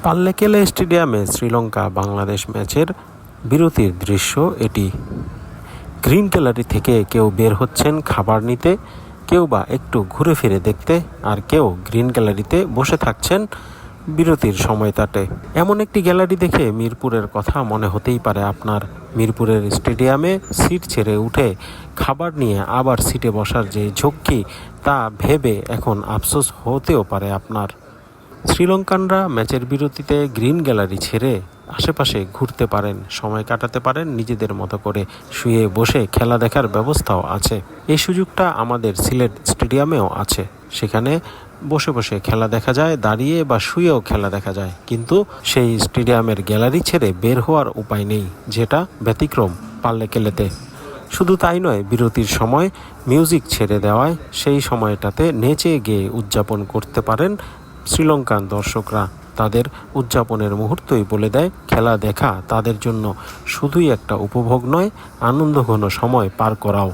পাল্লেকেলে স্টেডিয়ামে শ্রীলঙ্কা বাংলাদেশ ম্যাচের বিরতির দৃশ্য এটি। গ্রিন গ্যালারি থেকে কেউ বের হচ্ছেন খাবার নিতে, কেউ বা একটু ঘুরে ফিরে দেখতে, আর কেউ গ্রিন গ্যালারিতে বসে থাকছেন বিরতির সময়টাতে। এমন একটি গ্যালারি দেখে মিরপুরের কথা মনে হতেই পারে আপনার। মিরপুরের স্টেডিয়ামে সিট ছেড়ে উঠে খাবার নিয়ে আবার সিটে বসার যে ঝক্কি, তা ভেবে এখন আফসোস হতেও পারে আপনার। শ্রীলঙ্কানরা ম্যাচের বিরতিতে গ্রিন গ্যালারি ছেড়ে আশেপাশে ঘুরতে পারেন, সময় কাটাতে পারেন নিজেদের মতো করে। শুয়ে বসে খেলা দেখার ব্যবস্থাও আছে। এই সুযোগটা আমাদের সিলেট স্টেডিয়ামেও আছে। সেখানে বসে বসে খেলা দেখা যায়, দাঁড়িয়ে বা শুয়েও খেলা দেখা যায়। কিন্তু সেই স্টেডিয়ামের গ্যালারি ছেড়ে বের হওয়ার উপায় নেই, যেটা ব্যতিক্রম পাল্লেকেলেতে। শুধু তাই নয়, বিরতির সময় মিউজিক ছেড়ে দেওয়ায় সেই সময়টাতে নেচে গেয়ে উদযাপন করতে পারেন শ্রীলঙ্কান দর্শকরা। তাদের উদযাপনের মুহূর্তই বলে দেয় খেলা দেখা তাদের জন্য শুধুই একটা উপভোগ নয়, আনন্দঘন সময় পার করাও।